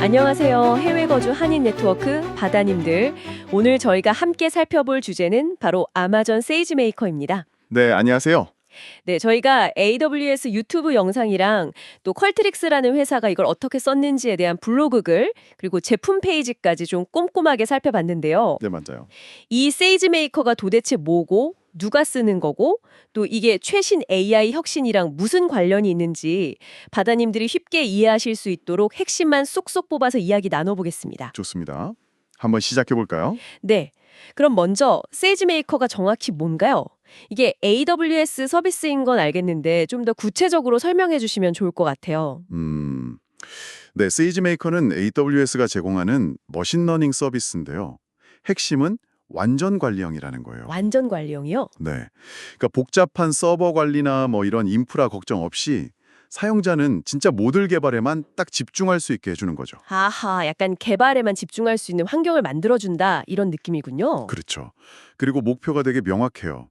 안녕하세요. 해외 거주 한인 네트워크 바다님들. 오늘 저희가 함께 살펴볼 주제는 바로 아마존 세이지메이커입니다. 네, 안녕하세요. 네, 저희가 AWS 유튜브 영상이랑 또 퀄트릭스라는 회사가 이걸 어떻게 썼는지에 대한 블로그 글, 그리고 제품 페이지까지 좀 꼼꼼하게 살펴봤는데요. 네, 맞아요. 이 세이지메이커가 도대체 뭐고, 누가 쓰는 거고, 또 이게 최신 AI 혁신이랑 무슨 관련이 있는지 바다님들이 쉽게 이해하실 수 있도록 핵심만 쏙쏙 뽑아서 이야기 나눠보겠습니다. 좋습니다. 한번 시작해 볼까요? 네. 그럼 먼저 세이지메이커가 정확히 뭔가요? 이게 AWS 서비스인 건 알겠는데 좀 더 구체적으로 설명해 주시면 좋을 것 같아요. 네, 세이지메이커는 AWS가 제공하는 머신러닝 서비스인데요. 핵심은 완전 관리형이라는 거예요. 완전 관리형이요? 네. 그러니까 복잡한 서버 관리나 이런 인프라 걱정 없이 사용자는 진짜 모듈 개발에만 딱 집중할 수 있게 해주는 거죠. 아하, 약간 개발에만 집중할 수 있는 환경을 만들어준다 이런 느낌이군요. 그렇죠. 그리고 목표가 되게 명확해요.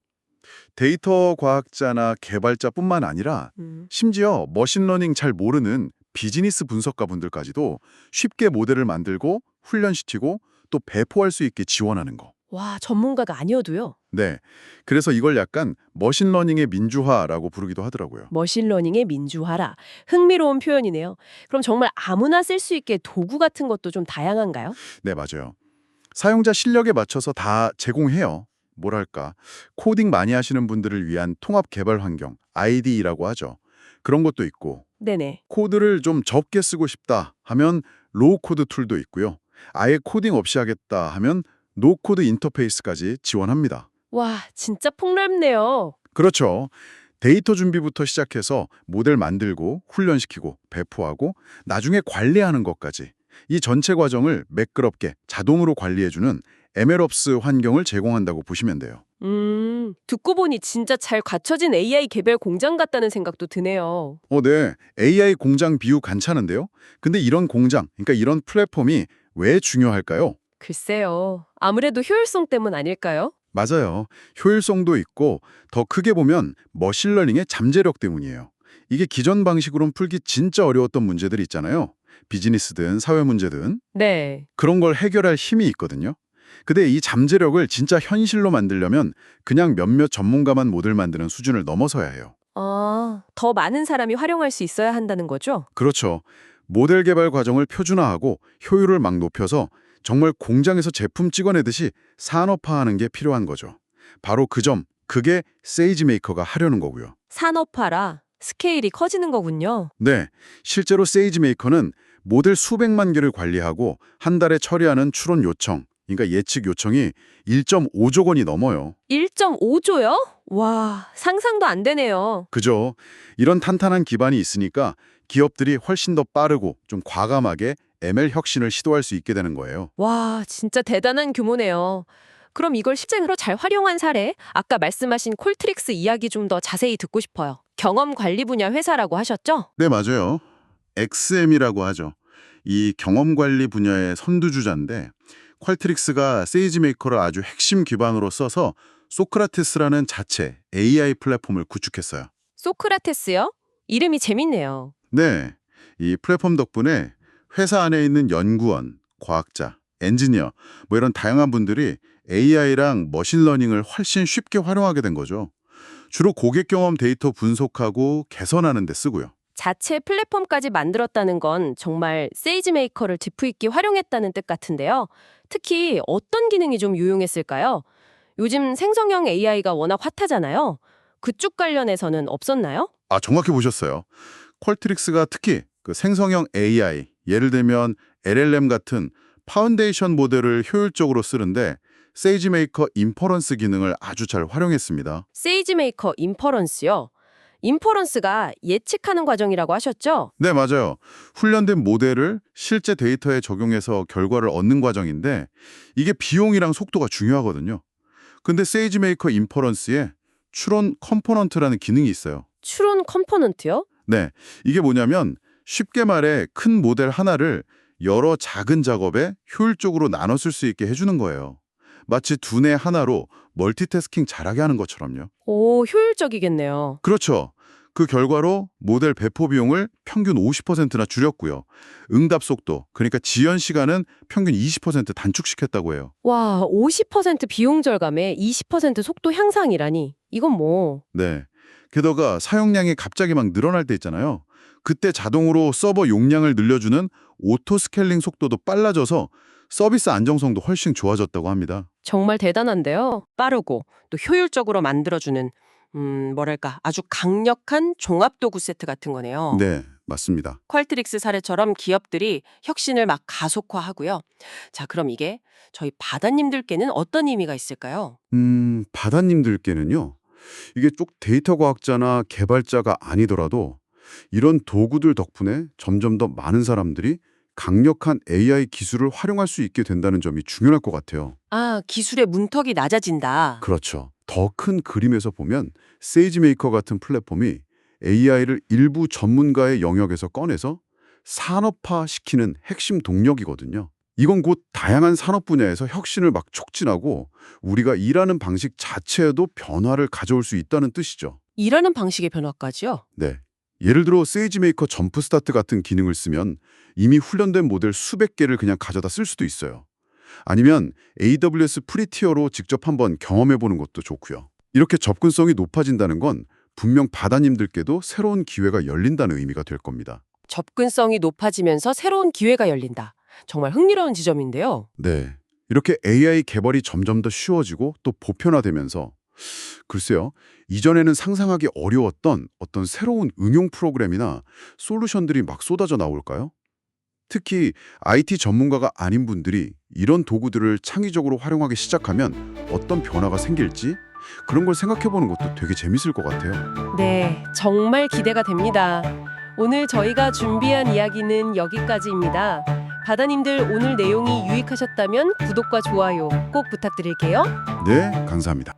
데이터 과학자나 개발자뿐만 아니라 심지어 머신러닝 잘 모르는 비즈니스 분석가분들까지도 쉽게 모델을 만들고 훈련시키고 또 배포할 수 있게 지원하는 거. 와, 전문가가 아니어도요. 네. 그래서 이걸 약간 머신러닝의 민주화라고 부르기도 하더라고요. 머신러닝의 민주화라. 흥미로운 표현이네요. 그럼 정말 아무나 쓸 수 있게 도구 같은 것도 좀 다양한가요? 네, 맞아요. 사용자 실력에 맞춰서 다 제공해요. 뭐랄까, 코딩 많이 하시는 분들을 위한 통합 개발 환경, IDE라고 하죠. 그런 것도 있고, 네네. 코드를 좀 적게 쓰고 싶다 하면 로우 코드 툴도 있고요. 아예 코딩 없이 하겠다 하면 노 코드 인터페이스까지 지원합니다. 와, 진짜 폭넓네요. 그렇죠. 데이터 준비부터 시작해서 모델 만들고 훈련시키고 배포하고 나중에 관리하는 것까지 이 전체 과정을 매끄럽게 자동으로 관리해주는 MLOps 환경을 제공한다고 보시면 돼요. 듣고 보니 진짜 잘 갖춰진 AI 개발 공장 같다는 생각도 드네요. 네. AI 공장 비유 괜찮은데요? 근데 이런 공장, 그러니까 이런 플랫폼이 왜 중요할까요? 글쎄요. 아무래도 효율성 때문 아닐까요? 맞아요. 효율성도 있고 더 크게 보면 머신러닝의 잠재력 때문이에요. 이게 기존 방식으로는 풀기 진짜 어려웠던 문제들 있잖아요. 비즈니스든 사회 문제든 네. 그런 걸 해결할 힘이 있거든요. 근데 이 잠재력을 진짜 현실로 만들려면 그냥 몇몇 전문가만 모델 만드는 수준을 넘어서야 해요. 아, 더 많은 사람이 활용할 수 있어야 한다는 거죠? 그렇죠. 모델 개발 과정을 표준화하고 효율을 막 높여서 정말 공장에서 제품 찍어내듯이 산업화하는 게 필요한 거죠. 바로 그 점, 그게 세이지메이커가 하려는 거고요. 산업화라 스케일이 커지는 거군요. 네, 실제로 세이지메이커는 모델 수백만 개를 관리하고 한 달에 처리하는 추론 요청, 그러니까 예측 요청이 1.5조 건이 넘어요. 1.5조요? 와, 상상도 안 되네요. 그죠? 이런 탄탄한 기반이 있으니까 기업들이 훨씬 더 빠르고 좀 과감하게 ML 혁신을 시도할 수 있게 되는 거예요. 와, 진짜 대단한 규모네요. 그럼 이걸 실제로 잘 활용한 사례, 아까 말씀하신 콜트릭스 이야기 좀 더 자세히 듣고 싶어요. 경험 관리 분야 회사라고 하셨죠? 네, 맞아요. XM이라고 하죠. 이 경험 관리 분야의 선두주자인데 퀄트릭스가 세이지메이커를 아주 핵심 기반으로 써서 소크라테스라는 자체 AI 플랫폼을 구축했어요. 소크라테스요? 이름이 재밌네요. 네, 이 플랫폼 덕분에 회사 안에 있는 연구원, 과학자, 엔지니어 이런 다양한 분들이 AI랑 머신러닝을 훨씬 쉽게 활용하게 된 거죠. 주로 고객 경험 데이터 분석하고 개선하는 데 쓰고요. 자체 플랫폼까지 만들었다는 건 정말 세이지메이커를 짚고 있게 활용했다는 뜻 같은데요. 특히 어떤 기능이 좀 유용했을까요? 요즘 생성형 AI가 워낙 핫하잖아요. 그쪽 관련해서는 없었나요? 아, 정확히 보셨어요. 퀄트릭스가 특히 그 생성형 AI, 예를 들면 LLM 같은 파운데이션 모델을 효율적으로 쓰는데 세이지메이커 인퍼런스 기능을 아주 잘 활용했습니다. 세이지메이커 인퍼런스요. 인퍼런스가 예측하는 과정이라고 하셨죠? 네, 맞아요. 훈련된 모델을 실제 데이터에 적용해서 결과를 얻는 과정인데 이게 비용이랑 속도가 중요하거든요. 근데 세이지메이커 인퍼런스에 추론 컴포넌트라는 기능이 있어요. 추론 컴포넌트요? 네, 이게 뭐냐면 쉽게 말해 큰 모델 하나를 여러 작은 작업에 효율적으로 나눠 쓸 수 있게 해주는 거예요. 마치 두뇌 하나로 멀티태스킹 잘하게 하는 것처럼요. 오, 효율적이겠네요. 그렇죠. 그 결과로 모델 배포 비용을 평균 50%나 줄였고요. 응답 속도, 그러니까 지연 시간은 평균 20% 단축시켰다고 해요. 와, 50% 비용 절감에 20% 속도 향상이라니. 이건 뭐. 네. 게다가 사용량이 갑자기 막 늘어날 때 있잖아요. 그때 자동으로 서버 용량을 늘려주는 오토 스케일링 속도도 빨라져서 서비스 안정성도 훨씬 좋아졌다고 합니다. 정말 대단한데요. 빠르고 또 효율적으로 만들어주는 뭐랄까 아주 강력한 종합도구 세트 같은 거네요. 네, 맞습니다. 퀄트릭스 사례처럼 기업들이 혁신을 막 가속화하고요. 자, 그럼 이게 저희 바다님들께는 어떤 의미가 있을까요? 바다님들께는요. 이게 쪽 데이터 과학자나 개발자가 아니더라도 이런 도구들 덕분에 점점 더 많은 사람들이 강력한 AI 기술을 활용할 수 있게 된다는 점이 중요할 것 같아요. 아, 기술의 문턱이 낮아진다. 그렇죠. 더 큰 그림에서 보면 세이지메이커 같은 플랫폼이 AI를 일부 전문가의 영역에서 꺼내서 산업화시키는 핵심 동력이거든요. 이건 곧 다양한 산업 분야에서 혁신을 막 촉진하고 우리가 일하는 방식 자체에도 변화를 가져올 수 있다는 뜻이죠. 일하는 방식의 변화까지요? 네. 예를 들어 세이지메이커 점프 스타트 같은 기능을 쓰면 이미 훈련된 모델 수백 개를 그냥 가져다 쓸 수도 있어요. 아니면 AWS 프리티어로 직접 한번 경험해보는 것도 좋고요. 이렇게 접근성이 높아진다는 건 분명 바다님들께도 새로운 기회가 열린다는 의미가 될 겁니다. 접근성이 높아지면서 새로운 기회가 열린다. 정말 흥미로운 지점인데요. 네. 이렇게 AI 개발이 점점 더 쉬워지고 또 보편화되면서 글쎄요. 이전에는 상상하기 어려웠던 어떤 새로운 응용 프로그램이나 솔루션들이 막 쏟아져 나올까요? 특히 IT 전문가가 아닌 분들이 이런 도구들을 창의적으로 활용하기 시작하면 어떤 변화가 생길지 그런 걸 생각해보는 것도 되게 재밌을 것 같아요. 네, 정말 기대가 됩니다. 오늘 저희가 준비한 이야기는 여기까지입니다. 바다님들 오늘 내용이 유익하셨다면 구독과 좋아요 꼭 부탁드릴게요. 네, 감사합니다.